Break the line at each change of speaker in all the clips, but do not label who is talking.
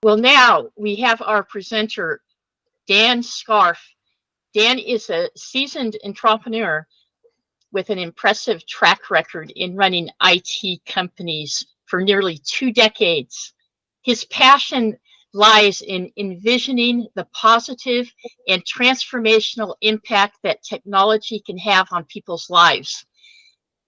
Well, now we have our presenter, Dan Scarfe. Dan is a seasoned entrepreneur with an impressive track record in running IT companies for nearly 2 decades. His passion lies in envisioning the positive and transformational impact that technology can have on people's lives.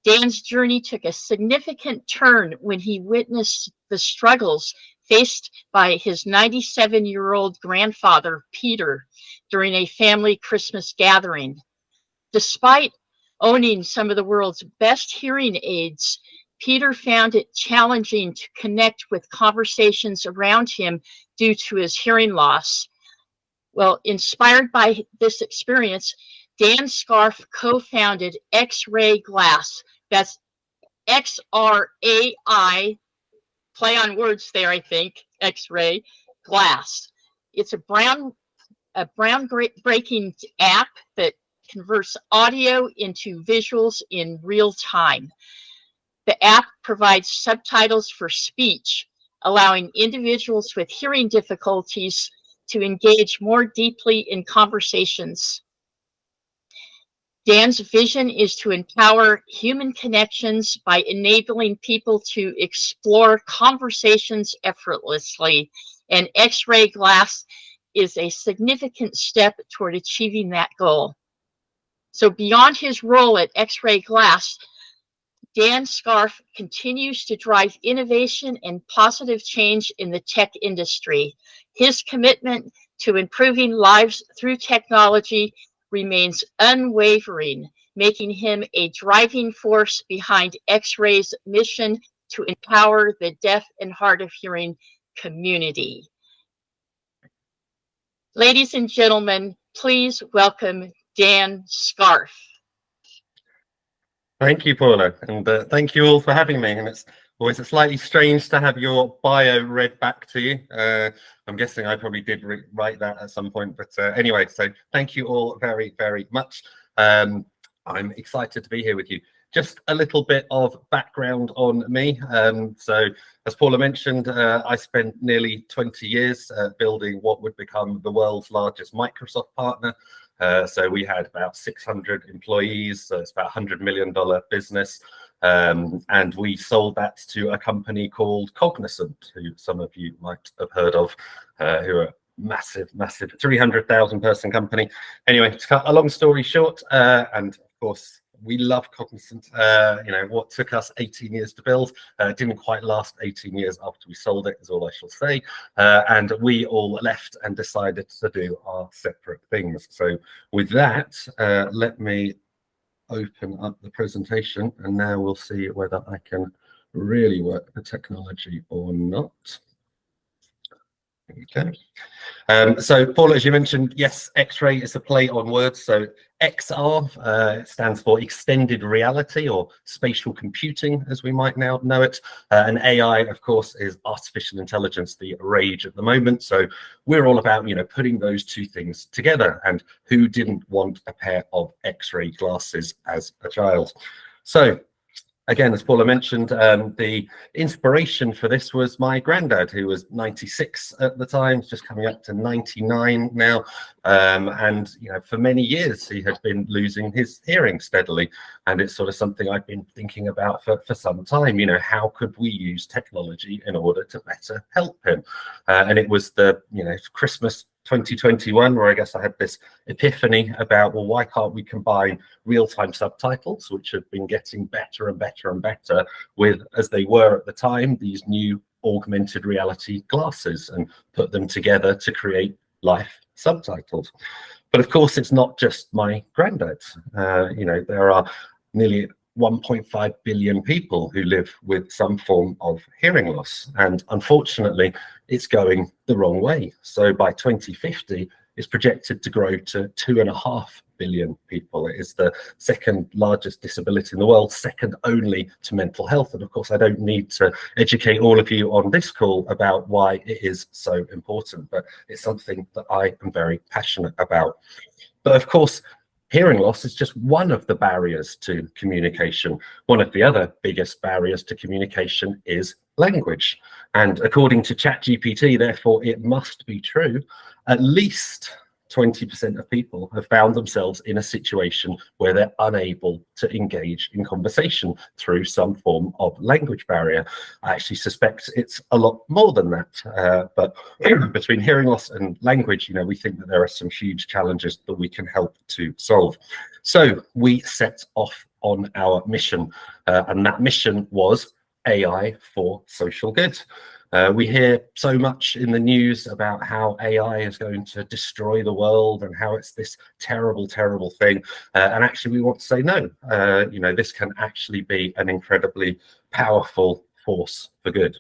Dan's journey took a significant turn when he witnessed the struggles faced by his 97-year-old grandfather, Peter, during a family Christmas gathering. Despite owning some of the world's best hearing aids, Peter found it challenging to connect with conversations around him due to his hearing loss. Well, inspired by this experience, Dan Scarfe co-founded XRAI Glass. That's XRAI, play on words there, I think, XRAI Glass. It's a groundbreaking app that converts audio into visuals in real time. The app provides subtitles for speech, allowing individuals with hearing difficulties to engage more deeply in conversations. Dan's vision is to empower human connections by enabling people to explore conversations effortlessly, and XRAI Glass is a significant step toward achieving that goal. So beyond his role at XRAI Glass, Dan Scarfe continues to drive innovation and positive change in the tech industry. His commitment to improving lives through technology remains unwavering, making him a driving force behind XRAI's mission to empower the deaf and hard of hearing community. Ladies and gentlemen, please welcome Dan Scarfe.
Thank you, Paula, and thank you all for having me. And it's always slightly strange to have your bio read back to you. I'm guessing I probably did write that at some point, but anyway, so thank you all very, very much. I'm excited to be here with you. Just a little bit of background on me. So as Paula mentioned, I spent nearly 20 years building what would become the world's largest Microsoft partner. So we had about 600 employees, so it's about $100 million business. And we sold that to a company called Cognizant, who some of you might have heard of, who are massive 300,000 person company. Anyway, to cut a long story short, and of course, we love Cognizant. You know, what took us 18 years to build didn't quite last 18 years after we sold it, is all I shall say. And we all left and decided to do our separate things. So with that, let me open up the presentation, and now we'll see whether I can really work the technology or not. Okay. So Paula, as you mentioned, yes, XRAI is a play on words. So XR stands for extended reality, or spatial computing, as we might now know it. And AI, of course, is artificial intelligence, the rage at the moment. So we're all about, you know, putting those two things together. And who didn't want a pair of XRAI glasses as a child? So again, as Paula mentioned, the inspiration for this was my granddad, who was 96 at the time, just coming up to 99 now. And, you know, for many years, he had been losing his hearing steadily. And it's sort of something I've been thinking about for some time. You know, how could we use technology in order to better help him? And it was the, you know, Christmas 2021, where I guess I had this epiphany about, well, why can't we combine real-time subtitles, which have been getting better and better and better, with, as they were at the time, these new augmented reality glasses, and put them together to create live subtitles. But of course, it's not just my granddad. You know, there are nearly 1.5 billion people who live with some form of hearing loss. And unfortunately, it's going the wrong way. So by 2050, it's projected to grow to 2.5 billion people. It is the second largest disability in the world, second only to mental health. And of course, I don't need to educate all of you on this call about why it is so important, but it's something that I am very passionate about. But of course, hearing loss is just one of the barriers to communication. One of the other biggest barriers to communication is language. And according to ChatGPT, therefore, it must be true, at least 20% of people have found themselves in a situation where they're unable to engage in conversation through some form of language barrier. I actually suspect it's a lot more than that, but between hearing loss and language, we think that there are some huge challenges that we can help to solve. So we set off on our mission, and that mission was AI for social good. We hear so much in the news about how AI is going to destroy the world and how it's this terrible, terrible thing. And actually, we want to say no. This can actually be an incredibly powerful force for good.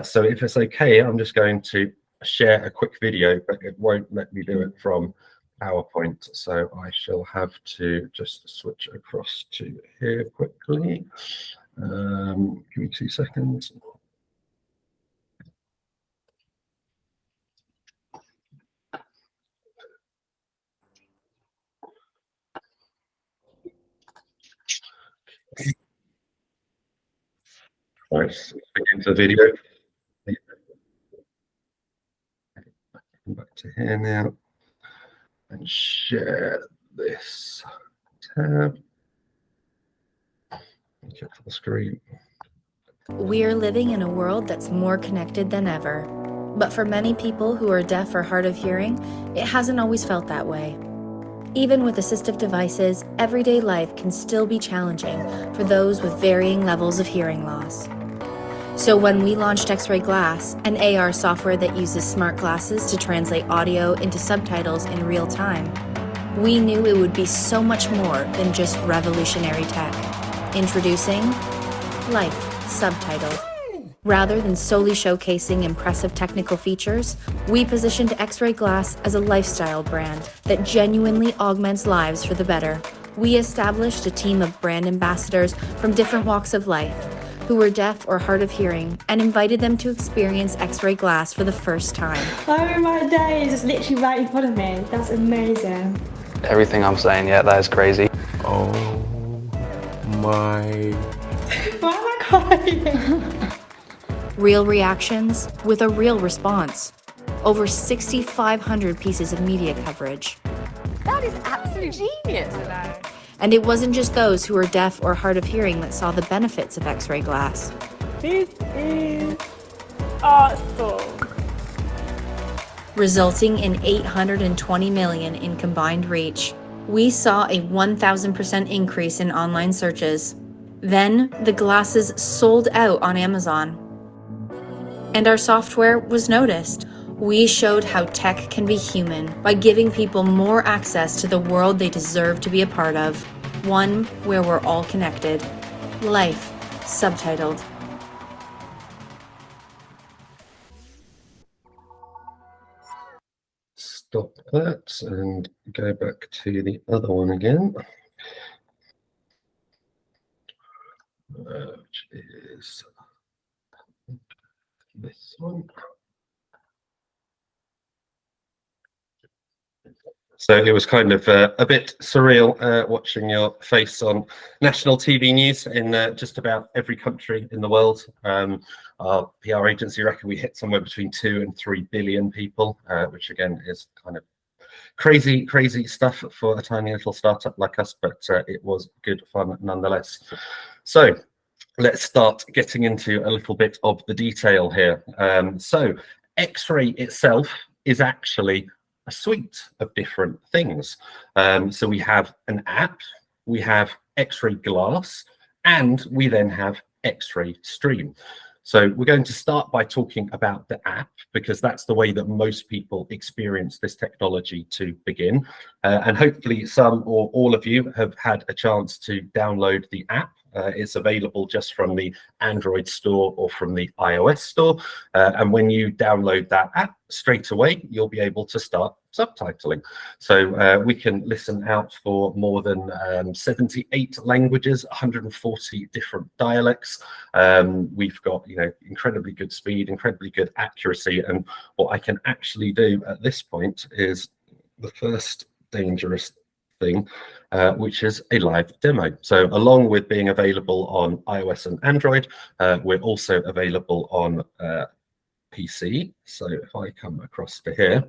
So if it's okay, I'm just going to share a quick video, but it won't let me do it from PowerPoint. So I shall have to just switch across to here quickly. Give me 2 seconds. Nice. Into the video. Come back to here now and share this tab. Check the screen.
We are living in a world that's more connected than ever. But for many people who are deaf or hard of hearing, it hasn't always felt that way. Even with assistive devices, everyday life can still be challenging for those with varying levels of hearing loss. So when we launched XRAI Glass, an AR software that uses smart glasses to translate audio into subtitles in real time, we knew it would be so much more than just revolutionary tech. Introducing Life Subtitled. Rather than solely showcasing impressive technical features, we positioned XRAI Glass as a lifestyle brand that genuinely augments lives for the better. We established a team of brand ambassadors from different walks of life who were deaf or hard of hearing and invited them to experience XRAI Glass for the first time.
Oh my days, it's literally right in front of me. That's amazing.
Everything I'm saying, yeah, that is crazy.
Oh my.
Why am I crying?
Real reactions with a real response. Over 6,500 pieces of media coverage.
That is absolute genius.
And it wasn't just those who were deaf or hard of hearing that saw the benefits of XRAI Glass.
This is awesome.
Resulting in 820 million in combined reach. We saw a 1,000% increase in online searches. Then, the glasses sold out on Amazon. And our software was noticed. We showed how tech can be human by giving people more access to the world they deserve to be a part of. One where we're all connected. Life Subtitled.
Stop that and go back to the other one again, which is this one. So it was kind of a bit surreal watching your face on national TV news in just about every country in the world. Our PR agency reckon we hit somewhere between 2 and 3 billion people, which again is kind of crazy stuff for a tiny little startup like us, but it was good fun nonetheless. So let's start getting into a little bit of the detail here. So XRAI itself is actually a suite of different things. So we have an app, we have XRAI Glass, and we then have XRAI Stream. So we're going to start by talking about the app, because that's the way that most people experience this technology to begin. And hopefully some or all of you have had a chance to download the app. It's available just from the Android store or from the iOS store. And when you download that app, straight away, you'll be able to start subtitling. So we can listen out for more than 78 languages, 140 different dialects. We've got, incredibly good speed, incredibly good accuracy. And what I can actually do at this point is the first dangerous thing, which is a live demo. So along with being available on iOS and Android, we're also available on PC. So if I come across to here,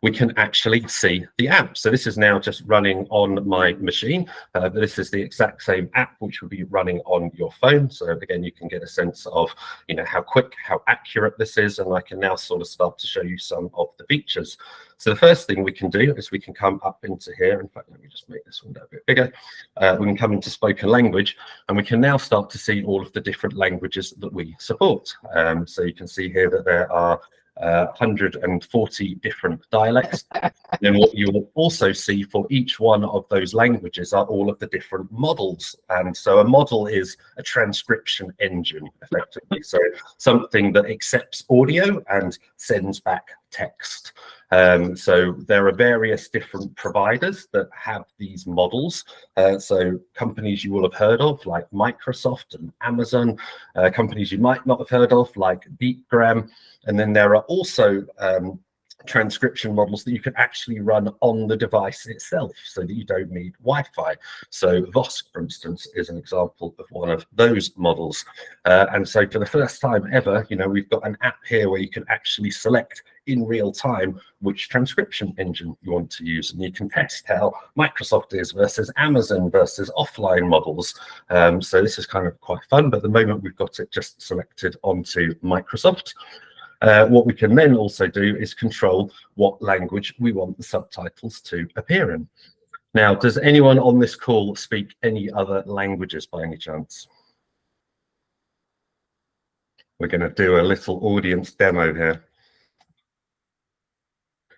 we can actually see the app. So this is now just running on my machine, but this is the exact same app which will be running on your phone. So again, you can get a sense of, you know, how quick, how accurate this is, and I can now sort of start to show you some of the features. So the first thing we can do is we can come up into here. In fact, let me just make this window a bit bigger. We can come into spoken language, and we can now start to see all of the different languages that we support. So you can see here that there are 140 different dialects. Then what you will also see for each one of those languages are all of the different models. And so a model is a transcription engine, effectively. So something that accepts audio and sends back text. So there are various different providers that have these models. So companies you will have heard of, like Microsoft and Amazon, companies you might not have heard of, like Deepgram. And then there are also transcription models that you can actually run on the device itself, so that you don't need Wi-Fi. So Vosk, for instance, is an example of one of those models. And so for the first time ever, you know, we've got an app here where you can actually select in real time which transcription engine you want to use, and you can test how Microsoft is versus Amazon versus offline models. So this is kind of quite fun, but at the moment we've got it just selected onto Microsoft. What we can then also do is control what language we want the subtitles to appear in. Now, does anyone on this call speak any other languages by any chance? We're going to do a little audience demo here.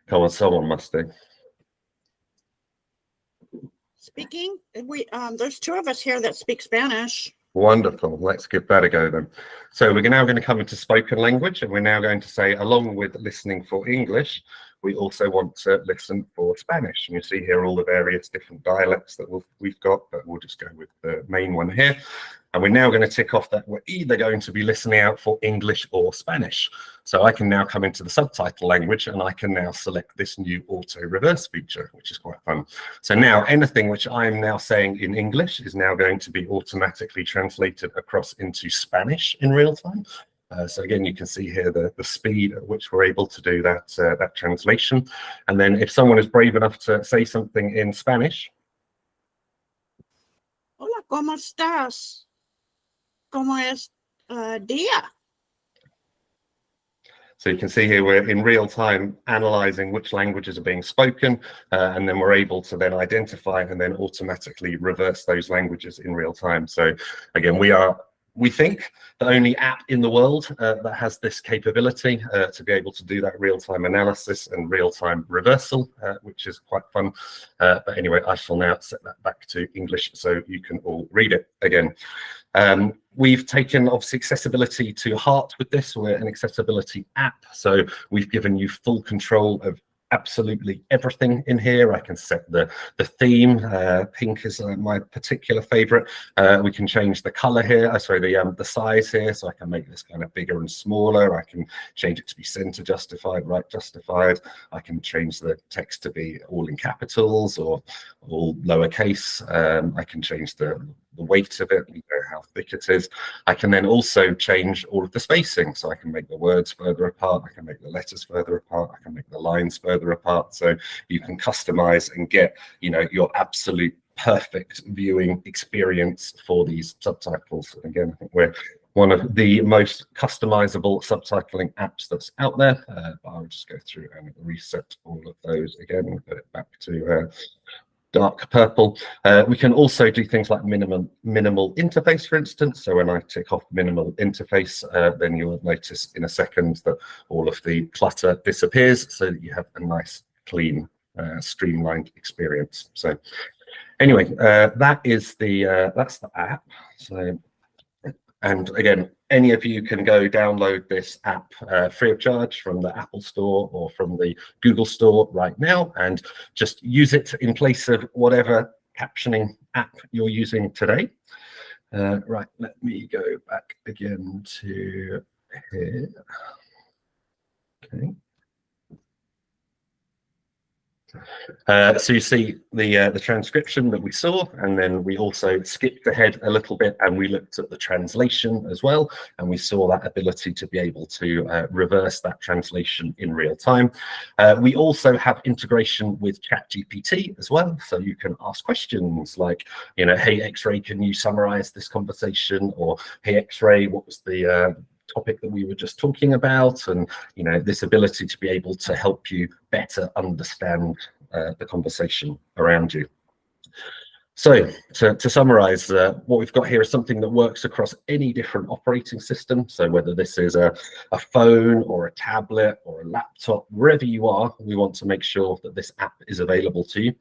Come on, someone must do.
Speaking, there's two of us here that speak Spanish.
Wonderful. Let's give that a go then. So we're now going to come into spoken language, and we're now going to say, along with listening for English, we also want to listen for Spanish. And you see here all the various different dialects that we've got, but we'll just go with the main one here. And we're now going to tick off that we're either going to be listening out for English or Spanish. So I can now come into the subtitle language, and I can now select this new auto reverse feature, which is quite fun. So now anything which I'm now saying in English is now going to be automatically translated across into Spanish in real time. So again, you can see here the speed at which we're able to do that, that translation. And then if someone is brave enough to say something in Spanish.
Hola, ¿cómo estás? ¿Cómo es día?
So you can see here we're in real time analyzing which languages are being spoken, and then we're able to then identify and then automatically reverse those languages in real time. So again, we think the only app in the world that has this capability to be able to do that real-time analysis and real-time reversal, which is quite fun. But anyway, I shall now set that back to English so you can all read it again. We've taken obviously accessibility to heart with this. We're an accessibility app, so we've given you full control of absolutely everything in here. I can set the theme. Pink is my particular favorite. We can change the color here, the size here, so I can make this kind of bigger and smaller. I can change it to be center justified, right justified. I can change the text to be all in capitals or all lowercase. I can change the weight of it, you know, how thick it is. I can then also change all of the spacing, so I can make the words further apart, I can make the letters further apart, I can make the lines further apart, so you can customize and get, you know, your absolute perfect viewing experience for these subtitles. Again, I think we're one of the most customizable subtitling apps that's out there. I'll just go through and reset all of those again and put it back to dark purple. We can also do things like minimal interface, for instance. So when I tick off minimal interface, then you'll notice in a second that all of the clutter disappears, so that you have a nice, clean, streamlined experience. So anyway, that is that's the app. So, and again, any of you can go download this app free of charge from the Apple Store or from the Google Store right now, and just use it in place of whatever captioning app you're using today. Right, let me go back again to here. Okay. So you see the transcription that we saw, and then we also skipped ahead a little bit and we looked at the translation as well, and we saw that ability to be able to reverse that translation in real time. We also have integration with ChatGPT as well, so you can ask questions like, you know, hey X-Ray, can you summarize this conversation? Or hey X-Ray, what was the topic that we were just talking about? And you know, this ability to be able to help you better understand the conversation around you. So to summarize, what we've got here is something that works across any different operating system. So whether this is a phone or a tablet or a laptop, wherever you are, we want to make sure that this app is available to you.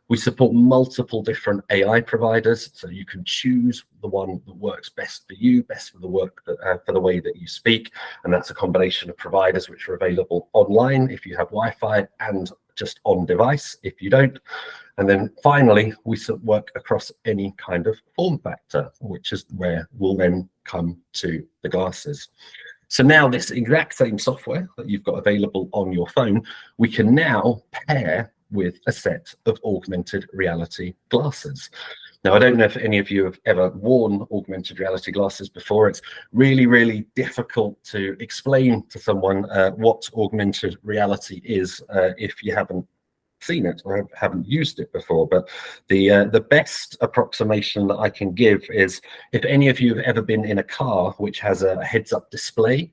We support multiple different AI providers, so you can choose the one that works best for you, best for the work that, for the way that you speak, and that's a combination of providers which are available online if you have Wi-Fi and just on device if you don't. And then finally, we work across any kind of form factor, which is where we'll then come to the glasses. So now this exact same software that you've got available on your phone, we can now pair with a set of augmented reality glasses. Now, I don't know if any of you have ever worn augmented reality glasses before. It's really, really difficult to explain to someone what augmented reality is if you haven't seen it or haven't used it before. But the best approximation that I can give is, if any of you have ever been in a car which has a heads-up display,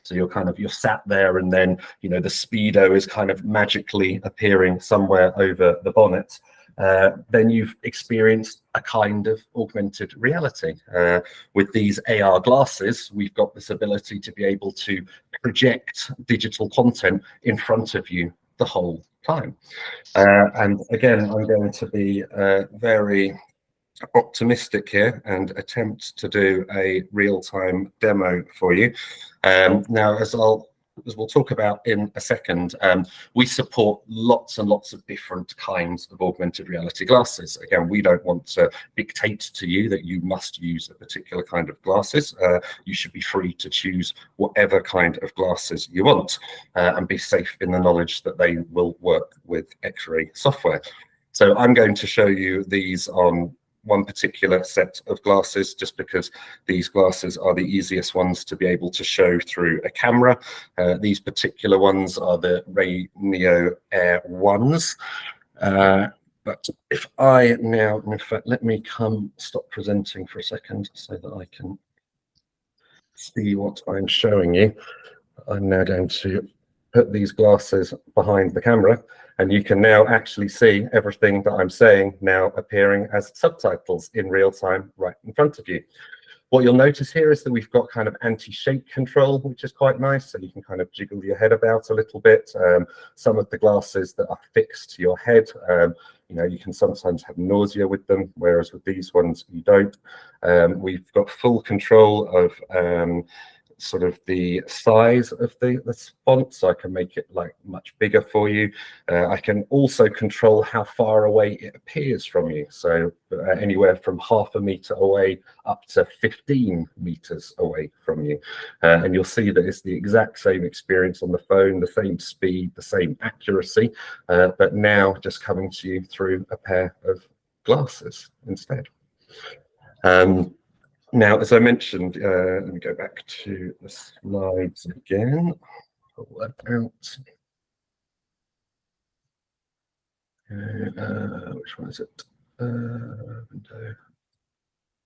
so you're sat there and then, you know, the speedo is kind of magically appearing somewhere over the bonnet, then you've experienced a kind of augmented reality. With these AR glasses, we've got this ability to be able to project digital content in front of you the whole time. And again, I'm going to be very optimistic here and attempt to do a real-time demo for you. Now, as we'll talk about in a second, we support lots and lots of different kinds of augmented reality glasses. Again, we don't want to dictate to you that you must use a particular kind of glasses. You should be free to choose whatever kind of glasses you want and be safe in the knowledge that they will work with X-Ray software. So I'm going to show you these on one particular set of glasses, just because these glasses are the easiest ones to be able to show through a camera. These particular ones are the Raineo Air 1s. But if I now, in fact, let me stop presenting for a second so that I can see what I'm showing you. I'm now going to put these glasses behind the camera, and you can now actually see everything that I'm saying now appearing as subtitles in real time right in front of you. What you'll notice here is that we've got kind of anti-shake control, which is quite nice, so you can kind of jiggle your head about a little bit. Some of the glasses that are fixed to your head, you know, you can sometimes have nausea with them, whereas with these ones you don't. We've got full control of sort of the size of the font, so I can make it like much bigger for you. I can also control how far away it appears from you, so anywhere from 0.5 meter away up to 15 meters away from you. And you'll see that it's the exact same experience on the phone, the same speed, the same accuracy, but now just coming to you through a pair of glasses instead. Now, as I mentioned, let me go back to the slides again. Pull that out. Which one is it? Window.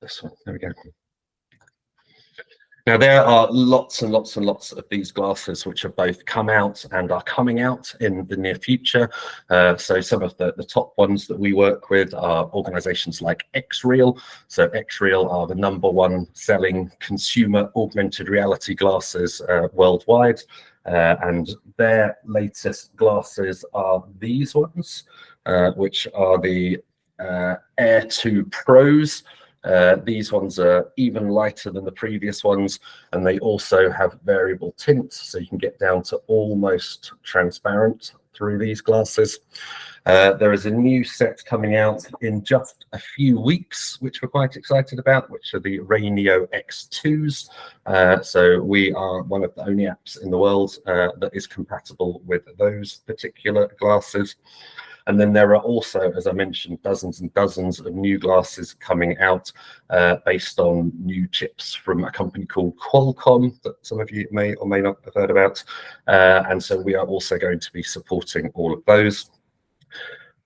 This one. There we go. Now, there are lots and lots and lots of these glasses which have both come out and are coming out in the near future. So some of the top ones that we work with are organizations like XRAI. So XRAI are the #1 selling consumer augmented reality glasses worldwide. And their latest glasses are these ones, which are the Air 2 Pros. These ones are even lighter than the previous ones, and they also have variable tint, so you can get down to almost transparent through these glasses. There is a new set coming out in just a few weeks, which we're quite excited about, which are the Raineo X2s. So we are one of the only apps in the world that is compatible with those particular glasses. And then there are also, as I mentioned, dozens and dozens of new glasses coming out based on new chips from a company called Qualcomm that some of you may or may not have heard about. And so we are also going to be supporting all of those.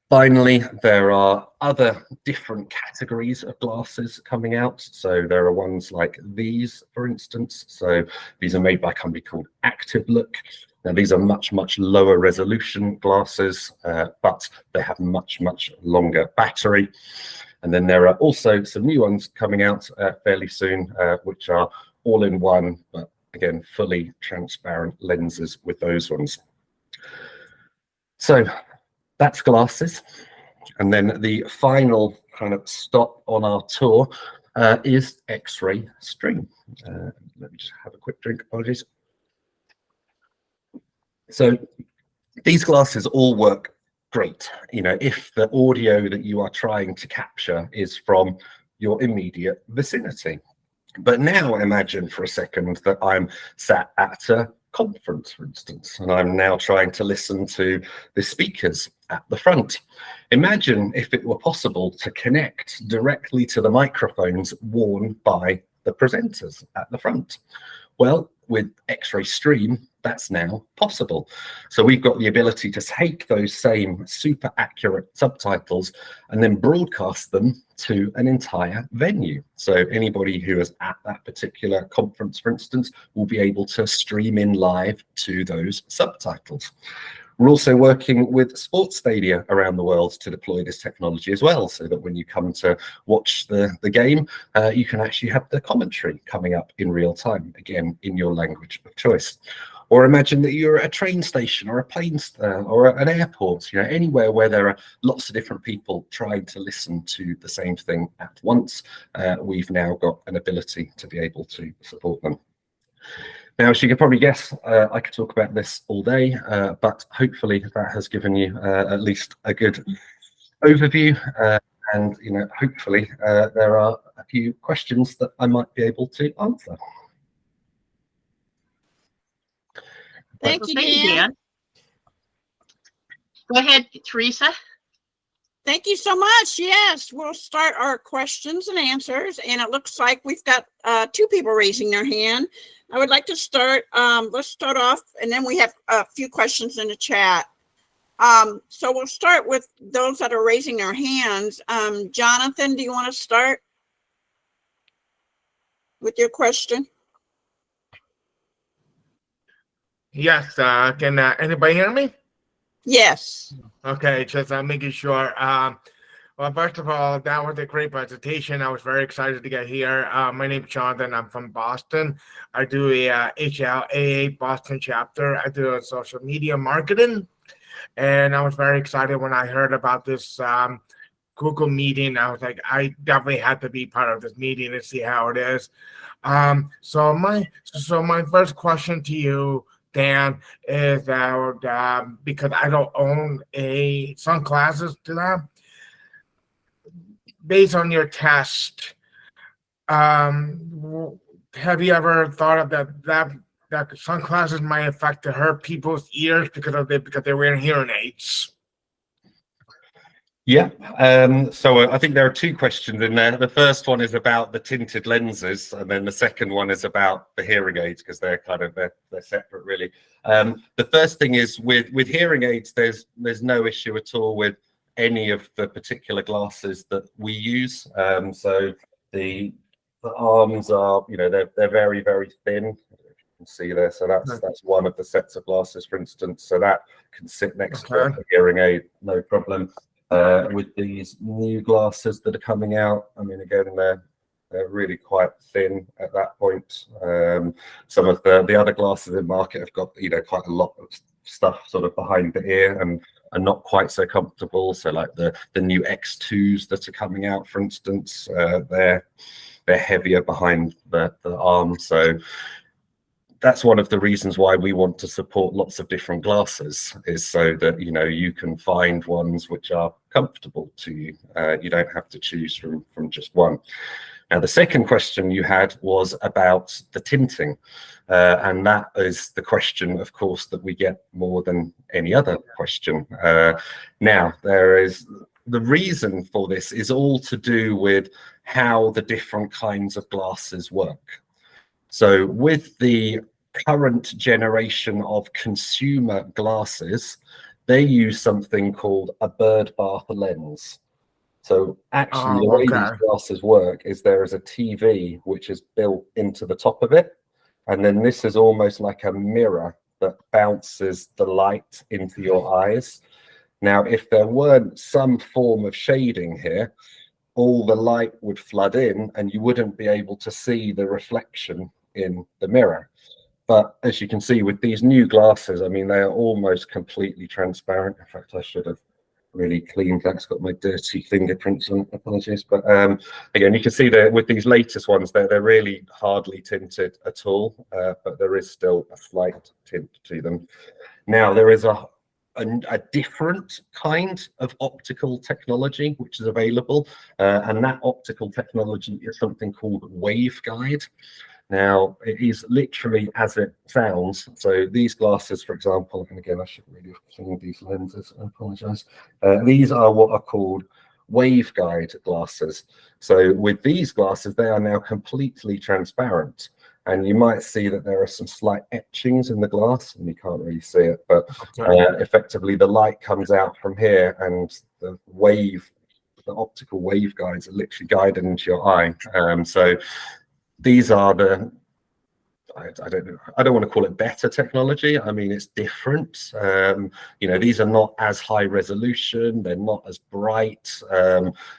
Finally, there are other different categories of glasses coming out. So there are ones like these, for instance. So these are made by a company called Active Look. Now, these are much, much lower resolution glasses, but they have much, much longer battery. And then there are also some new ones coming out fairly soon, which are all-in-one, but again, fully transparent lenses with those ones. So that's glasses. And then the final kind of stop on our tour is X-ray stream. Let me just have a quick drink, apologies. So these glasses all work great, you know, if the audio that you are trying to capture is from your immediate vicinity. But now imagine for a second that I'm sat at a conference, for instance, and I'm now trying to listen to the speakers at the front. Imagine if it were possible to connect directly to the microphones worn by the presenters at the front. Well, with X-ray stream, that's now possible. So we've got the ability to take those same super accurate subtitles and then broadcast them to an entire venue. So anybody who is at that particular conference, for instance, will be able to stream in live to those subtitles. We're also working with sports stadia around the world to deploy this technology as well, so that when you come to watch the game, you can actually have the commentary coming up in real time, again, in your language of choice. Or imagine that you're at a train station or a plane or an airport, you know, anywhere where there are lots of different people trying to listen to the same thing at once. We've now got an ability to be able to support them. Now, as you can probably guess, I could talk about this all day, but hopefully that has given you at least a good overview. And, you know, hopefully there are a few questions that I might be able to answer.
Thank you, Dan.
Go ahead, Teresa.
Thank you so much. Yes, we'll start our questions and answers. And it looks like we've got 2 people raising their hand. I would like to start, let's start off, and then we have a few questions in the chat. So we'll start with those that are raising their hands. Jonathan, do you want to start with your question?
Yes, can anybody hear me?
Yes.
Okay, just making sure. Well, first of all, that was a great presentation. I was very excited to get here. My name is Jonathan. I'm from Boston. I do a HLAA Boston chapter. I do social media marketing. And I was very excited when I heard about this Google meeting. I was like, I definitely had to be part of this meeting and see how it is. So my first question to you, Dan, is that because I don't own sunglasses to them, based on your test, have you ever thought of that sunglasses might affect to hurt people's ears because they're wearing hearing aids?
Yeah, so I think there are 2 questions in there. The first one is about the tinted lenses, and then the second one is about the hearing aids, because they're separate, really. The first thing is with hearing aids, there's no issue at all with any of the particular glasses that we use. So the arms are, you know, they're very, very thin. You can see there. So that's one of the sets of glasses, for instance. So that can sit next to a hearing aid, no problem. With these new glasses that are coming out, I mean, again, they're really quite thin at that point. Some of the other glasses in the market have got, you know, quite a lot of stuff sort of behind the ear and are not quite so comfortable. So like the new X2s that are coming out, for instance, they're heavier behind the arm. So that's one of the reasons why we want to support lots of different glasses, is so that, you know, you can find ones which are comfortable to you. You don't have to choose from just one. Now, the second question you had was about the tinting. And that is the question, of course, that we get more than any other question. Now, the reason for this is all to do with how the different kinds of glasses work. So with the current generation of consumer glasses, they use something called a bird bath lens. So actually, the way these glasses work is there is a TV which is built into the top of it. And then this is almost like a mirror that bounces the light into your eyes. Now, if there weren't some form of shading here, all the light would flood in and you wouldn't be able to see the reflection in the mirror. But as you can see with these new glasses, I mean, they are almost completely transparent. In fact, I should have really cleaned that. It's got my dirty fingerprints on, apologies. But again, you can see that with these latest ones, they're really hardly tinted at all, but there is still a slight tint to them. Now, there is a different kind of optical technology which is available, and that optical technology is something called waveguide. Now, it is literally as it sounds. So these glasses, for example, and again, I should really have cleaned these lenses, I apologize. These are what are called waveguide glasses. So with these glasses, they are now completely transparent. And you might see that there are some slight etchings in the glass, and you can't really see it, but effectively the light comes out from here, and the optical waveguides are literally guided into your eye. So these are the, I don't want to call it better technology. I mean, it's different. You know, these are not as high resolution. They're not as bright.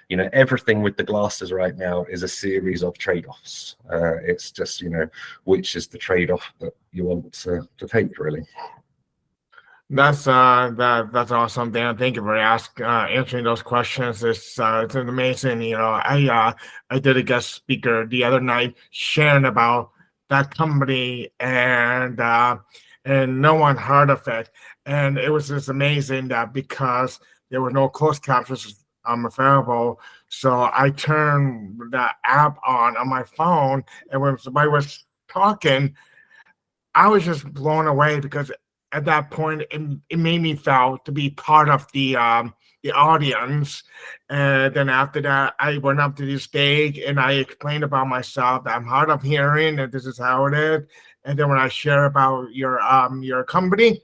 You know, everything with the glasses right now is a series of trade-offs. It's just, you know, which is the trade-off that you want to take, really.
That's awesome, Dan. Thank you for answering those questions. It's amazing. You know, I did a guest speaker the other night sharing about that company, and no one heard of it, and it was just amazing that because there were no closed captions available, so I turned the app on my phone, and when somebody was talking, I was just blown away because at that point, it made me feel to be part of the audience. And then after that, I went up to the stage and I explained about myself that I'm hard of hearing and this is how it is. And then when I share about your company,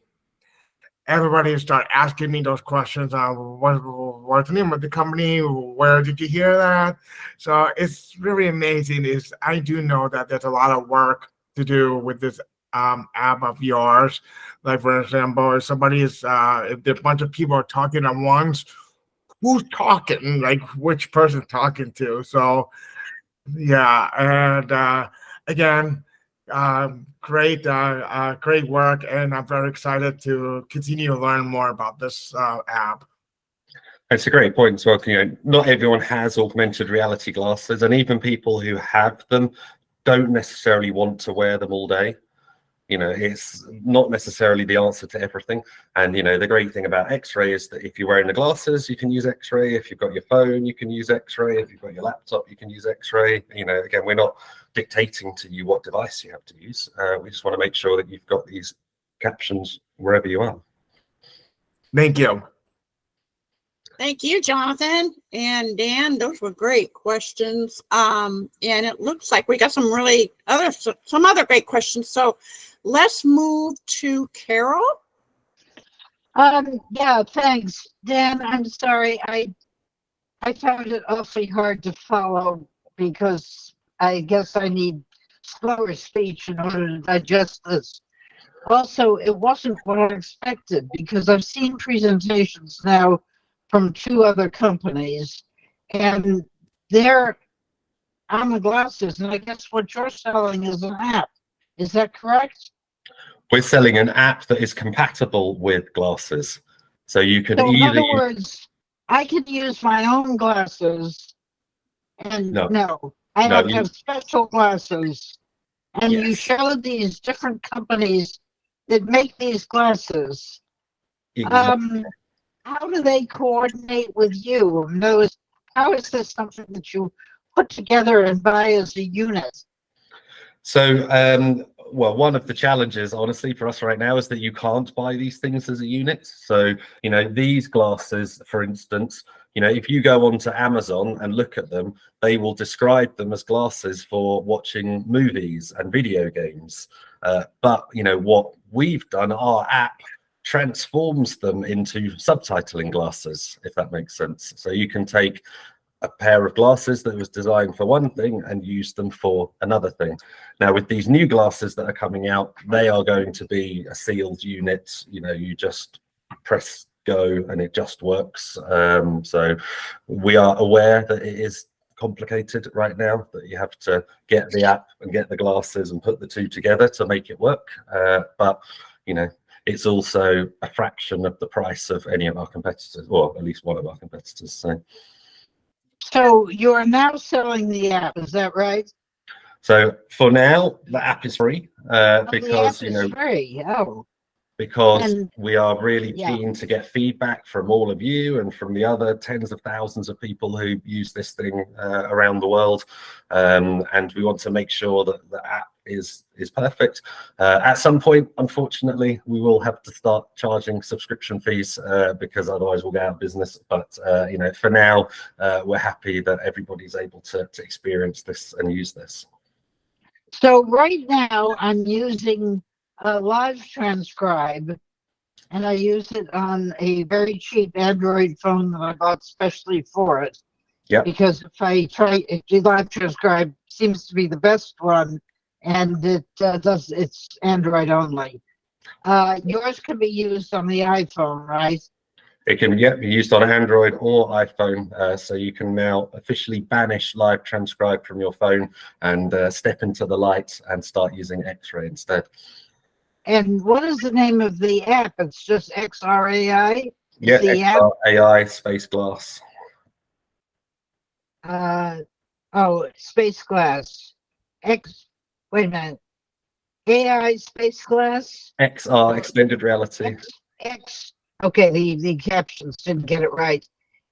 everybody started asking me those questions. What's the name of the company? Where did you hear that? So it's really amazing. I do know that there's a lot of work to do with this app of yours. Like, for example, if somebody is if a bunch of people are talking at once, who's talking? Like, which person talking to? So yeah, and again, great work, and I'm very excited to continue to learn more about this app.
It's a great point as well. You know, not everyone has augmented reality glasses, and even people who have them don't necessarily want to wear them all day. You know, it's not necessarily the answer to everything. And, you know, the great thing about X-ray is that if you're wearing the glasses, you can use X-ray. If you've got your phone, you can use X-ray. If you've got your laptop, you can use X-ray. You know, again, we're not dictating to you what device you have to use. We just want to make sure that you've got these captions wherever you are.
Thank you.
Thank you, Jonathan and Dan. Those were great questions. And it looks like we got some other great questions. So let's move to Carol.
Yeah, thanks. Dan, I'm sorry. I found it awfully hard to follow because I guess I need slower speech in order to digest this. Also, it wasn't what I expected because I've seen presentations now from 2 other companies, and they're on the glasses, and I guess what you're selling is an app. Is that correct?
We're selling an app that is compatible with glasses. So you can
so
either...
in other words, I could use my own glasses, and I have special glasses, and you showed these different companies that make these glasses.
Exactly.
How do they coordinate with you? How is this something that you put together and buy as a unit?
So, well, one of the challenges, honestly, for us right now is that you can't buy these things as a unit. So, you know, these glasses, for instance, you know, if you go onto Amazon and look at them, they will describe them as glasses for watching movies and video games. But, you know, what we've done, our app transforms them into subtitling glasses, if that makes sense. So you can take a pair of glasses that was designed for one thing and use them for another thing. Now, with these new glasses that are coming out, they are going to be a sealed unit. You know, you just press go and it just works. So we are aware that it is complicated right now, that you have to get the app and get the glasses and put the two together to make it work. But, you know, it's also a fraction of the price of any of our competitors, or at least one of our competitors.
So you're now selling the app, is that right?
So for now, the app is free because,
the app is free. Oh.
Because
And-
we are really
Yeah.
keen to get feedback from all of you and from the other tens of thousands of people who use this thing around the world. And we want to make sure that the app is perfect. At some point, unfortunately, we will have to start charging subscription fees because otherwise we'll get out of business. But you know, for now, we're happy that everybody's able to experience this and use this.
So right now I'm using Live Transcribe, and I use it on a very cheap Android phone that I bought specially for it.
Yeah.
Because if Live Transcribe seems to be the best one, and it's Android only. Yours can be used on the iPhone, right?
It can be used on Android or iPhone, so you can now officially banish Live Transcribe from your phone and step into the light and start using XRAI instead.
And what is the name of the app? It's just XRAI?
Yeah, XRAI Space Glass.
Space Glass. Wait a minute. AI Space Glass?
XR, Extended Reality.
Okay, the captions didn't get it right.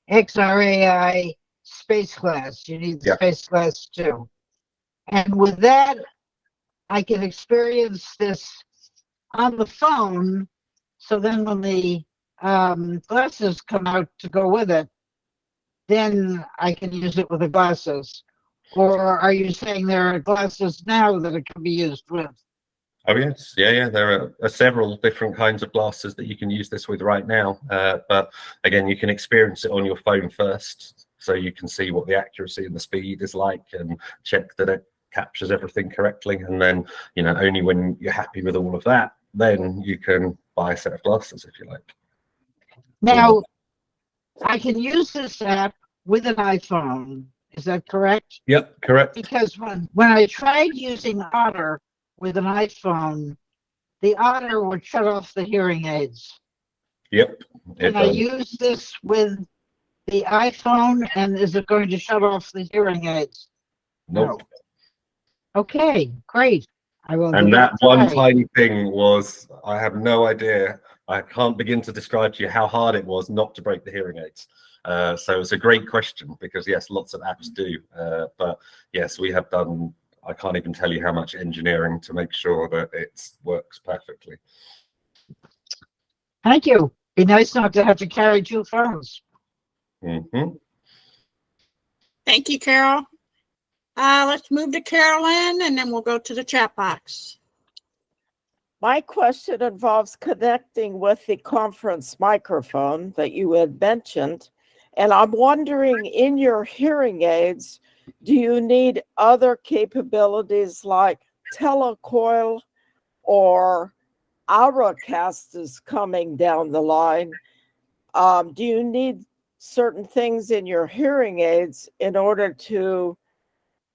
XRAI Space Glass. You need the Space Glass too. And with that, I can experience this on the phone. So then when the glasses come out to go with it, then I can use it with the glasses. Or are you saying there are glasses now that it can be used with?
Oh yes, yeah. There are several different kinds of glasses that you can use this with right now. But again, you can experience it on your phone first, so you can see what the accuracy and the speed is like, and check that it captures everything correctly. And then, you know, only when you're happy with all of that, then you can buy a set of glasses if you like.
Now, I can use this app with an iPhone. Is that correct?
Yep, correct.
Because when I tried using Otter with an iPhone, the Otter would shut off the hearing aids.
Yep.
Can I use this with the iPhone, and is it going to shut off the hearing aids?
Nope.
No. Okay, great. I will.
And that one tiny thing was, I have no idea. I can't begin to describe to you how hard it was not to break the hearing aids. So it's a great question, because yes, lots of apps do. But yes, we have done, I can't even tell you how much engineering to make sure that it works perfectly.
Thank you. Be nice not to have to carry two phones.
Mm-hmm.
Thank you, Carol. Let's move to Carolyn, and then we'll go to the chat box.
My question involves connecting with the conference microphone that you had mentioned. And I'm wondering, in your hearing aids, do you need other capabilities like telecoil or Auracast is coming down the line? Do you need certain things in your hearing aids in order to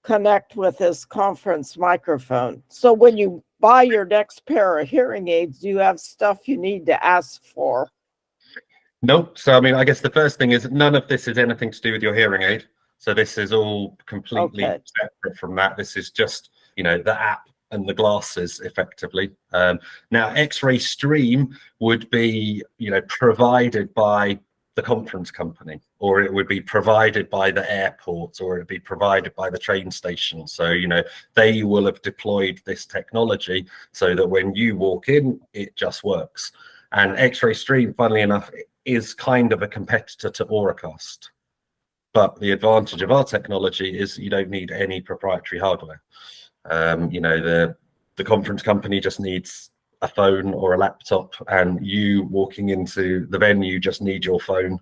connect with this conference microphone? So when you buy your next pair of hearing aids, do you have stuff you need to ask for?
Nope. So, I mean, I guess the first thing is none of this is anything to do with your hearing aid. So this is all completely separate from that. This is just, you know, the app and the glasses effectively. Now, XRAI Stream would be, you know, provided by the conference company, or it would be provided by the airport, or it would be provided by the train station. So, you know, they will have deployed this technology so that when you walk in, it just works. And X-Ray Stream, funnily enough, is kind of a competitor to Auracast. But the advantage of our technology is you don't need any proprietary hardware. You know, the conference company just needs a phone or a laptop, and you walking into the venue just need your phone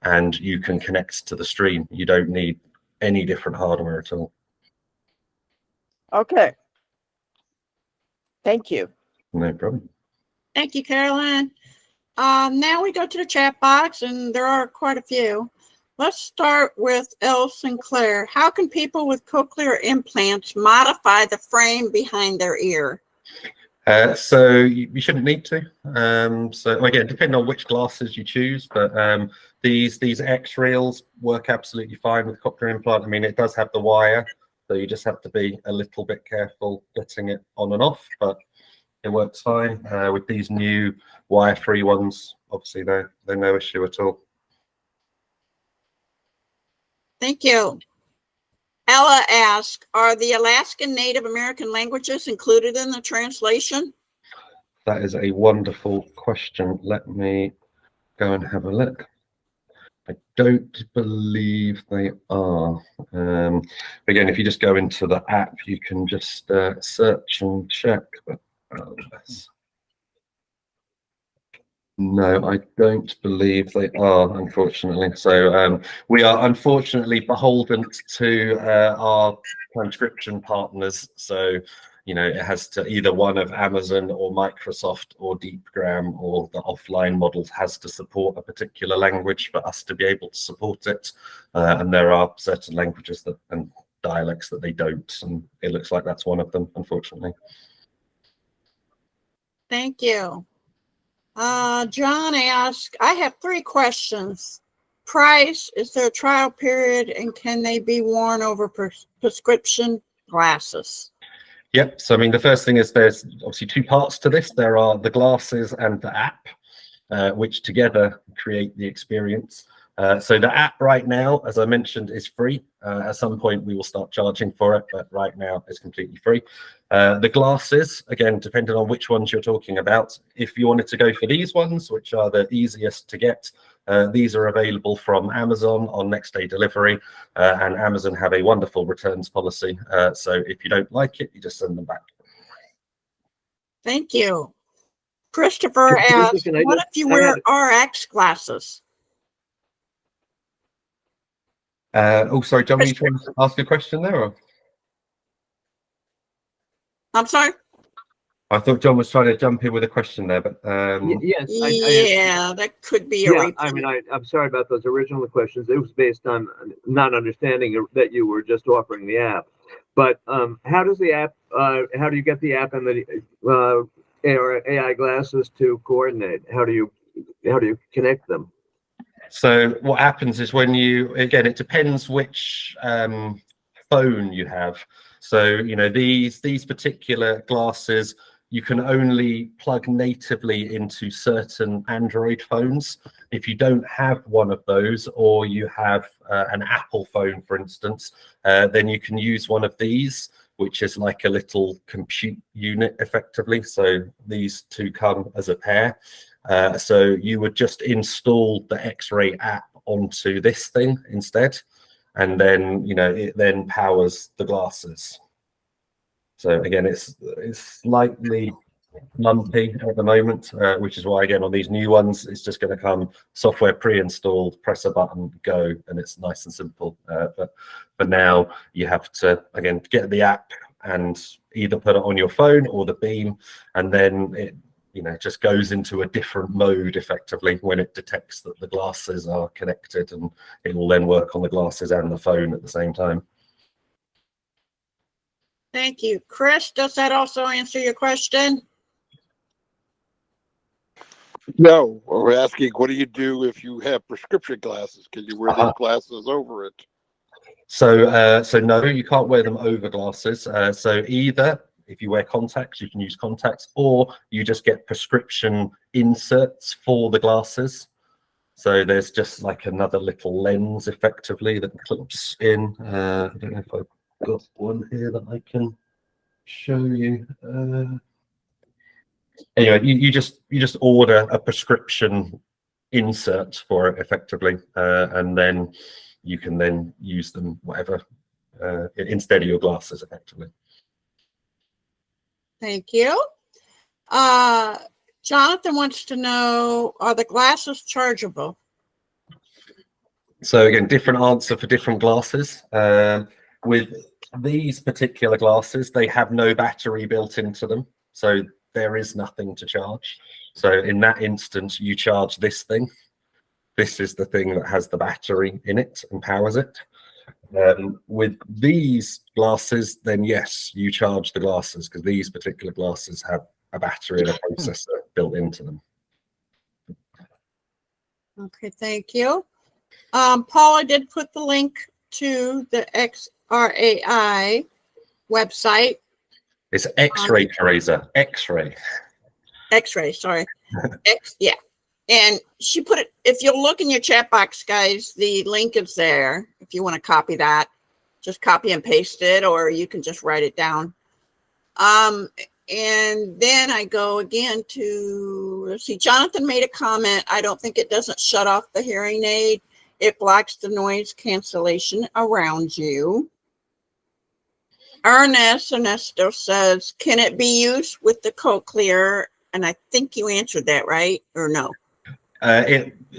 and you can connect to the stream. You don't need any different hardware at all.
Okay. Thank you.
No problem.
Thank you, Caroline. Now we go to the chat box, and there are quite a few. Let's start with L. Sinclair. How can people with cochlear implants modify the frame behind their ear?
So you shouldn't need to. So again, depending on which glasses you choose, but these X-rails work absolutely fine with cochlear implant. I mean, it does have the wire, so you just have to be a little bit careful getting it on and off, but it works fine. With these new wire-free ones, obviously they're no issue at all.
Thank you. Ella asks, are the Alaskan Native American languages included in the translation?
That is a wonderful question. Let me go and have a look. I don't believe they are. Again, if you just go into the app, you can just search and check. But no, I don't believe they are, unfortunately. So we are unfortunately beholden to our transcription partners. So, you know, it has to either one of Amazon or Microsoft or DeepGram or the offline models has to support a particular language for us to be able to support it. And there are certain languages that and dialects that they don't. And it looks like that's one of them, unfortunately.
Thank you. John asked, I have 3 questions. Price, is there a trial period, and can they be worn over prescription glasses?
Yep. So, I mean, the first thing is there's obviously 2 parts to this. There are the glasses and the app, which together create the experience. So the app right now, as I mentioned, is free. At some point, we will start charging for it, but right now it's completely free. The glasses, again, depending on which ones you're talking about, if you wanted to go for these ones, which are the easiest to get, these are available from Amazon on next day delivery, and Amazon have a wonderful returns policy. So if you don't like it, you just send them back.
Thank you. Christopher asked, what if you wear RX glasses?
Oh, sorry, John, were you trying to ask a question there? Or?
I'm sorry?
I thought John was trying to jump in with a question there, but
yes,
yeah, that could be a repeat.
I mean, I'm sorry about those original questions. It was based on not understanding that you were just offering the app. But how does the app? How do you get the app and the AI glasses to coordinate? How do you connect them?
So what happens is when you, again, it depends which phone you have. So, you know, these particular glasses, you can only plug natively into certain Android phones. If you don't have one of those, or you have an Apple phone, for instance, then you can use one of these, which is like a little compute unit effectively. So these 2 come as a pair. So you would just install the X-Ray app onto this thing instead, and then, you know, it then powers the glasses. So again, it's slightly lumpy at the moment, which is why, again, on these new ones, it's just going to come software pre-installed, press a button, go, and it's nice and simple. But for now, you have to, again, get the app and either put it on your phone or the beam, and then it, you know, just goes into a different mode effectively when it detects that the glasses are connected, and it will then work on the glasses and the phone at the same time.
Thank you. Chris, does that also answer your question?
No, we're asking, what do you do if you have prescription glasses? Can you wear these glasses over it?
So, so no, you can't wear them over glasses. So either if you wear contacts, you can use contacts, or you just get prescription inserts for the glasses. So there's just like another little lens effectively that clips in. I don't know if I've got one here that I can show you. Anyway, you just order a prescription insert for it effectively, and then you can then use them whatever instead of your glasses effectively.
Thank you. Jonathan wants to know, are the glasses chargeable?
So again, different answer for different glasses. With these particular glasses, they have no battery built into them, so there is nothing to charge. So in that instance, you charge this thing. This is the thing that has the battery in it and powers it. With these glasses, then yes, you charge the glasses because these particular glasses have a battery and a processor built into them.
Okay, thank you. Paula did put the link to the XRAI website.
It's X-ray, Teresa. X-ray.
X-ray, sorry. Yeah. And she put it, if you'll look in your chat box, guys, the link is there. If you want to copy that, just copy and paste it, or you can just write it down. And then I go again to, let's see, Jonathan made a comment. I don't think it doesn't shut off the hearing aid. It blocks the noise cancellation around you. Ernesto says, can it be used with the cochlear? And I think you answered that, right? Or no?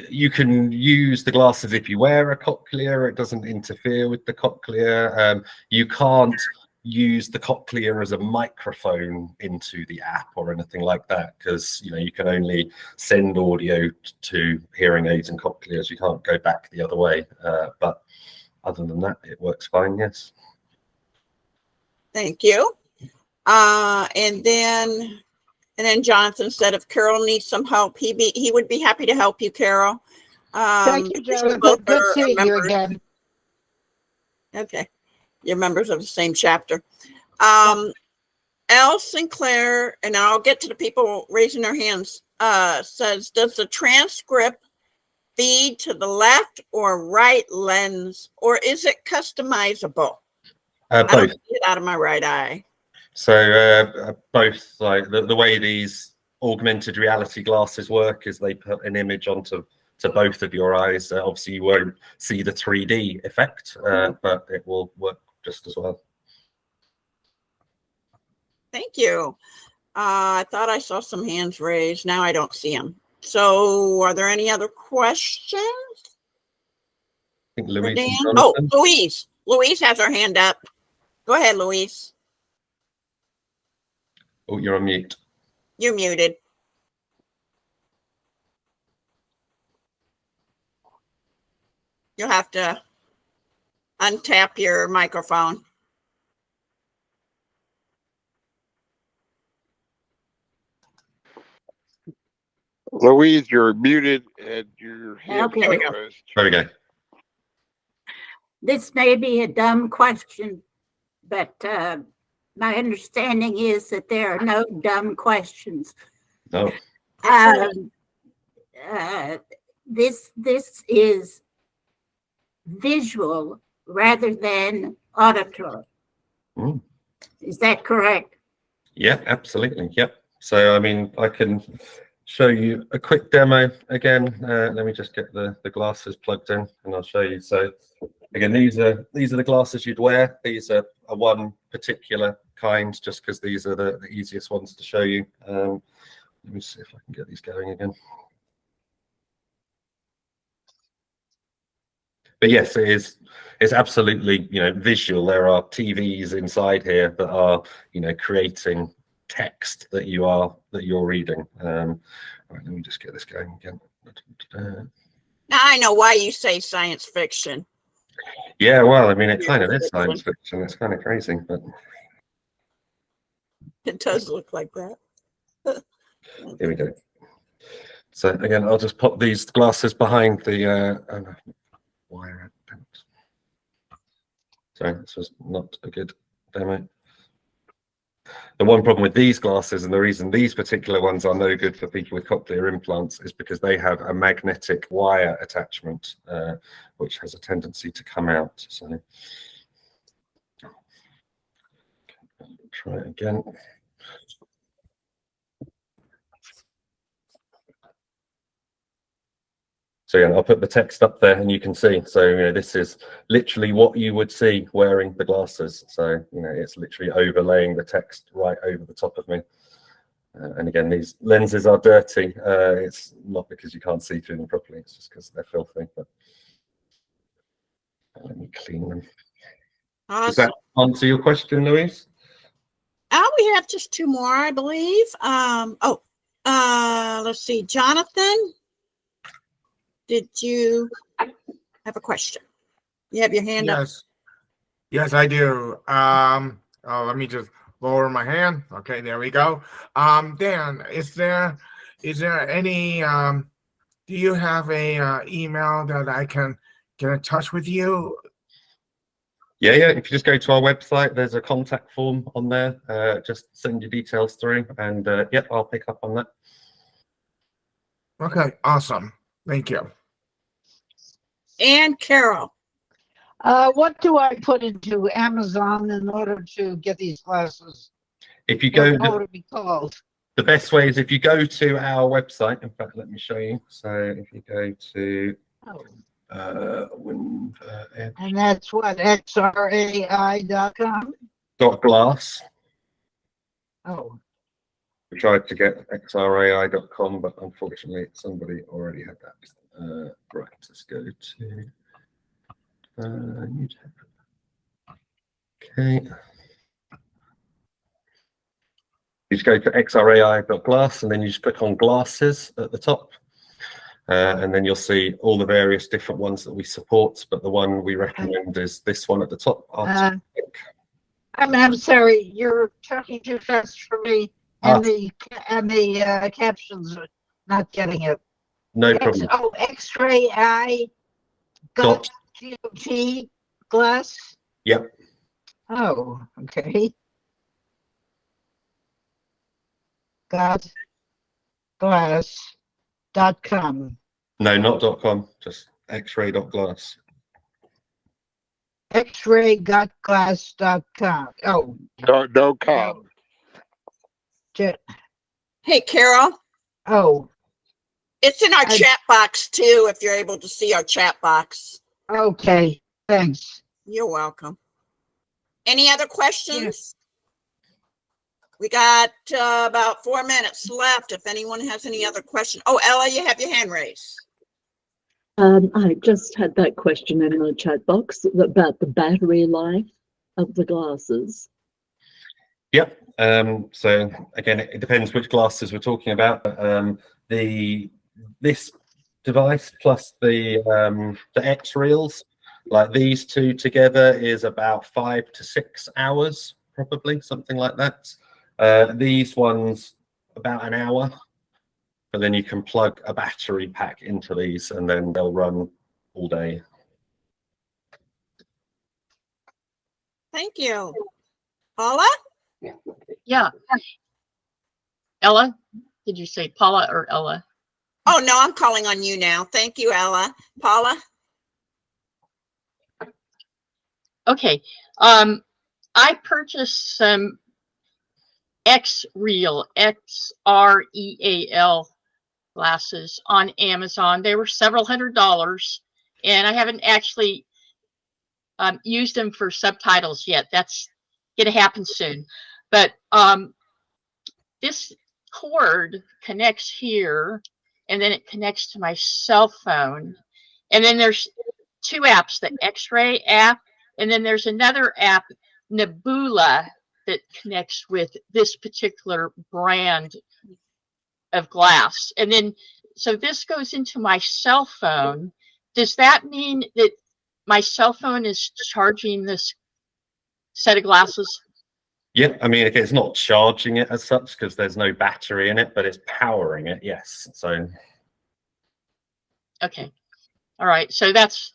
You can use the glasses if you wear a cochlear. It doesn't interfere with the cochlear. You can't use the cochlear as a microphone into the app or anything like that, because you can only send audio to hearing aids and cochlears. You can't go back the other way. But other than that, it works fine. Yes.
Thank you. And then Jonathan said, if Carol needs some help, he would be happy to help you, Carol.
Thank you, Jonathan. Good seeing you again.
Okay. You're members of the same chapter. L. Sinclair, and I'll get to the people raising their hands, says, does the transcript feed to the left or right lens, or is it customizable? I don't see it out of my right eye.
So both, like the way these augmented reality glasses work is they put an image onto both of your eyes. Obviously, you won't see the 3D effect, but it will work just as well.
Thank you. I thought I saw some hands raised. Now I don't see them. So are there any other questions?
I think Louise.
Oh, Louise. Louise has her hand up. Go ahead, Louise.
Oh, you're on mute.
You're muted. You'll have to untap your microphone.
Louise, you're muted and your hand
Okay.
is raised.
There we go.
This may be a dumb question, but my understanding is that there are no dumb questions.
No.
This is visual rather than auditory.
Mm.
Is that correct?
Yeah, absolutely. Yep. So, I mean, I can show you a quick demo again. Let me just get the glasses plugged in and I'll show you. So again, these are the glasses you'd wear. These are one particular kind, just because these are the easiest ones to show you. Let me see if I can get these going again. But yes, it's absolutely, visual. There are TVs inside here that are, creating text that you're reading. Right, let me just get this going again.
Now I know why you say science fiction.
Yeah, well, I mean, it kind of is science fiction. It's kind of crazy, but
it does look like that.
Here we go. So again, I'll just pop these glasses behind the wire. Sorry, this was not a good demo. The one problem with these glasses, and the reason these particular ones are no good for people with cochlear implants, is because they have a magnetic wire attachment, which has a tendency to come out. So try it again. So yeah, I'll put the text up there and you can see. So, you know, this is literally what you would see wearing the glasses. So, you know, it's literally overlaying the text right over the top of me. And again, these lenses are dirty. It's not because you can't see through them properly. It's just because they're filthy. But let me clean them.
Awesome.
Does that answer your question, Louise?
We have just two more, I believe. Let's see. Jonathan, did you have a question? You have your hand up.
Yes, I do. Let me just lower my hand. Okay, there we go. Dan, is there any do you have a email that I can get in touch with you?
Yeah. If you just go to our website, there's a contact form on there. Just send your details through, and yep, I'll pick up on that.
Okay, awesome. Thank you.
And Carol.
What do I put into Amazon in order to get these glasses?
If you go,
what would it be called?
The best way is if you go to our website. In fact, let me show you. So if you go to
and that's what, XRAI.com?
.glass.
Oh.
We tried to get XRAI.com, but unfortunately somebody already had that. Right, let's go to okay. You just go to xrai.glass and then you just click on glasses at the top. And then you'll see all the various different ones that we support, but the one we recommend is this one at the top.
I'm sorry, you're talking too fast for me, and the captions are not getting it.
No problem.
XRAI got GOT glass.
Yep.
Oh, okay. Got glass.com.
No, not .com, just xray.glass.
xray.glass.com. Oh.
No com.
Hey, Carol.
Oh.
It's in our chat box, too, if you're able to see our chat box.
Okay, thanks.
You're welcome. Any other questions? Yes. We got about 4 minutes left if anyone has any other questions. Oh, Ella, you have your hand raised.
I just had that question in the chat box about the battery life of the glasses.
Yep. So again, it depends which glasses we're talking about. This device plus the X-Reels, like these two together, is about 5 to 6 hours, probably something like that. These ones about an hour, but then you can plug a battery pack into these and then they'll run all day.
Thank you. Paula?
Yeah. Ella? Did you say Paula or Ella?
Oh, no, I'm calling on you now. Thank you, Ella. Paula?
Okay. I purchased some XREAL, XREAL glasses on Amazon. They were several $100s, and I haven't actually used them for subtitles yet. That's going to happen soon. But this cord connects here, and then it connects to my cell phone. And then there's two apps, the X-Ray app, and then there's another app, Nebula, that connects with this particular brand of glass. And then, so this goes into my cell phone. Does that mean that my cell phone is charging this set of glasses?
Yeah, I mean, it's not charging it as such because there's no battery in it, but it's powering it, yes. So.
Okay. All right. So that's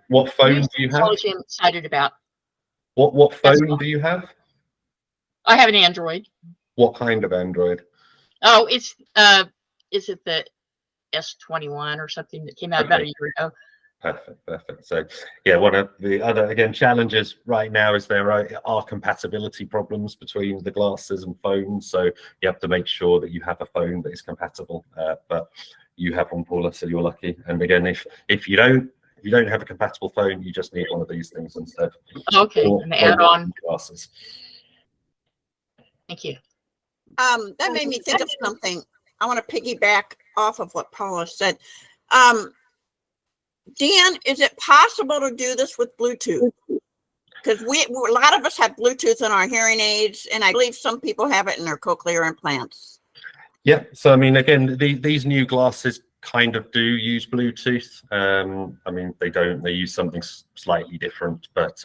what phone do you have?
I'm excited about.
What phone do you have?
I have an Android.
What kind of Android?
Oh, it's is it the S21 or something that came out about a year ago?
Perfect. So yeah, one of the other, again, challenges right now is there are compatibility problems between the glasses and phones. So you have to make sure that you have a phone that is compatible. But you have one, Paula, so you're lucky. And again, if you don't have a compatible phone, you just need one of these things instead.
Okay, an add-on.
Glasses.
Thank you.
That made me think of something. I want to piggyback off of what Paula said. Dan, is it possible to do this with Bluetooth? Because a lot of us have Bluetooth in our hearing aids, and I believe some people have it in their cochlear implants.
Yeah, so I mean, again, these new glasses kind of do use Bluetooth. I mean, they don't. They use something slightly different, but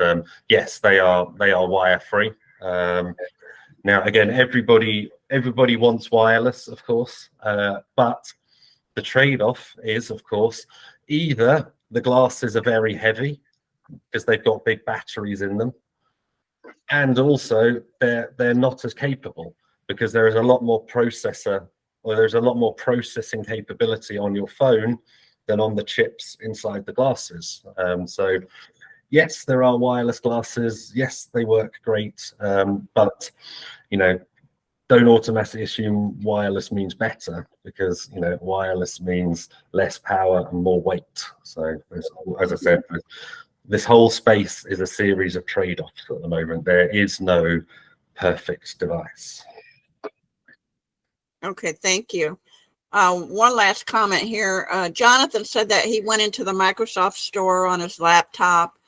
yes, they are wire free. Now, again, everybody wants wireless, of course, but the trade-off is, of course, either the glasses are very heavy because they've got big batteries in them, and also they're not as capable because there is a lot more there's a lot more processing capability on your phone than on the chips inside the glasses. So yes, there are wireless glasses. Yes, they work great, but don't automatically assume wireless means better, because wireless means less power and more weight. So as I said, this whole space is a series of trade-offs at the moment. There is no perfect device.
Okay, thank you. One last comment here. Jonathan said that he went into the Microsoft store on his laptop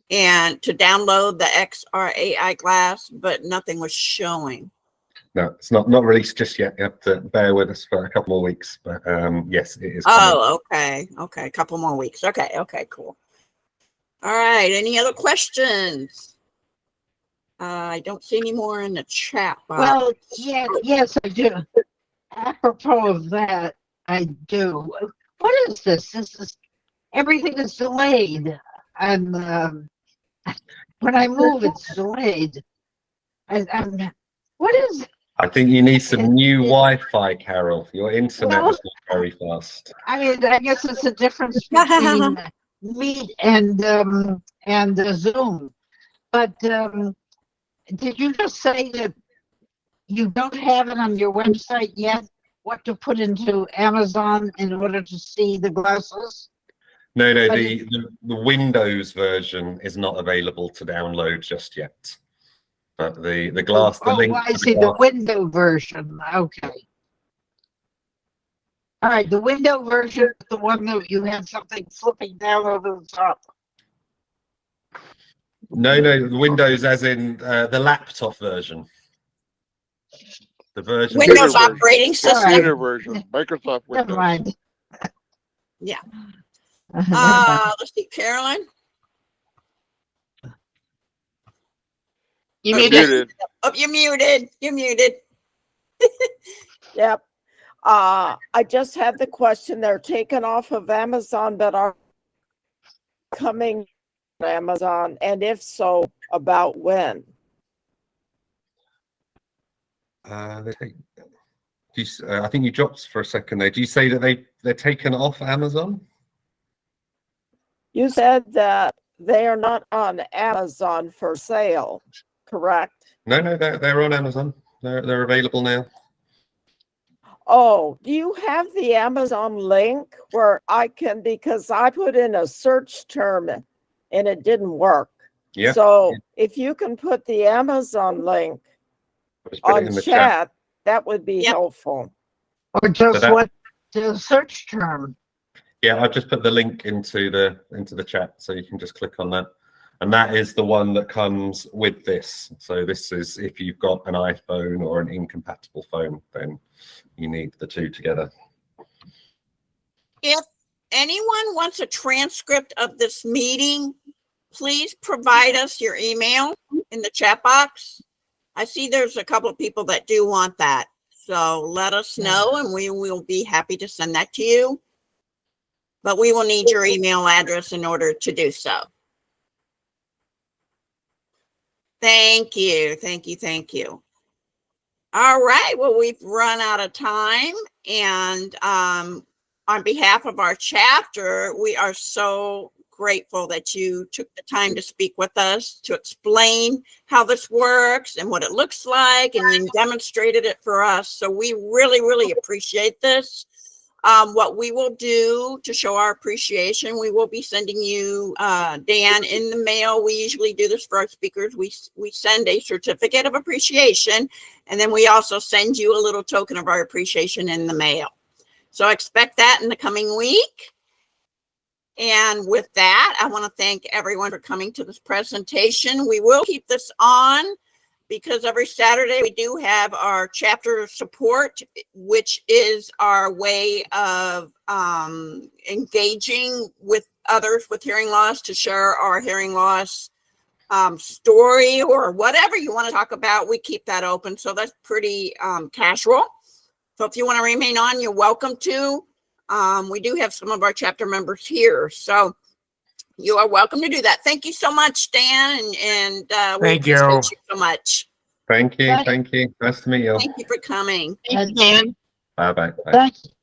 and to download the XRAI glass, but nothing was showing.
No, it's not released just yet. You have to bear with us for a couple more weeks, but yes, it is.
Oh, okay, a couple more weeks. Okay, cool. All right, any other questions? I don't see any more in the chat box.
Well, yes, I do. Apropos of that, I do. What is this? Everything is delayed. When I move, it's delayed. What is?
I think you need some new Wi-Fi, Carol. Your internet is not very fast.
I mean, I guess it's a difference between Meet and Zoom. But did you just say that you don't have it on your website yet? What to put into Amazon in order to see the glasses?
No, the Windows version is not available to download just yet. But the glass, the link.
I see the window version. Okay. All right, the window version, the one that you have something flipping down over the top.
No, the Windows, as in the laptop version. The version.
Windows operating system.
Windows version. Microsoft Windows.
Never mind.
Yeah. Let's see, Carolyn.
You muted.
Oh, you're muted. You're muted.
Yep. I just had the question. They're taken off of Amazon, but are coming to Amazon, and if so, about when?
I think you dropped for a second there. Do you say that they're taken off Amazon?
You said that they are not on Amazon for sale, correct?
No, they're on Amazon. They're available now.
Oh, do you have the Amazon link where I can, because I put in a search term and it didn't work.
Yeah.
So if you can put the Amazon link on chat, that would be helpful.
Or just what the search term.
Yeah, I've just put the link into the chat, so you can just click on that. And that is the one that comes with this. So this is if you've got an iPhone or an incompatible phone, then you need the two together.
If anyone wants a transcript of this meeting, please provide us your email in the chat box. I see there's a couple of people that do want that. So let us know and we will be happy to send that to you. But we will need your email address in order to do so. Thank you. All right. Well, we've run out of time. And on behalf of our chapter, we are so grateful that you took the time to speak with us to explain how this works and what it looks like, and you demonstrated it for us. So we really, really appreciate this. What we will do to show our appreciation, we will be sending you, Dan, in the mail. We usually do this for our speakers. We send a certificate of appreciation, and then we also send you a little token of our appreciation in the mail. So expect that in the coming week. And with that, I want to thank everyone for coming to this presentation. We will keep this on because every Saturday we do have our chapter support, which is our way of engaging with others with hearing loss to share our hearing loss story or whatever you want to talk about. We keep that open. So that's pretty casual. So if you want to remain on, you're welcome to. We do have some of our chapter members here, so you are welcome to do that. Thank you so much, Dan, and we
Thank you.
appreciate you so much.
Thank you. Thank you. Nice to meet you.
Thank you for coming.
Thank you, Dan.
Bye bye.
Thank you.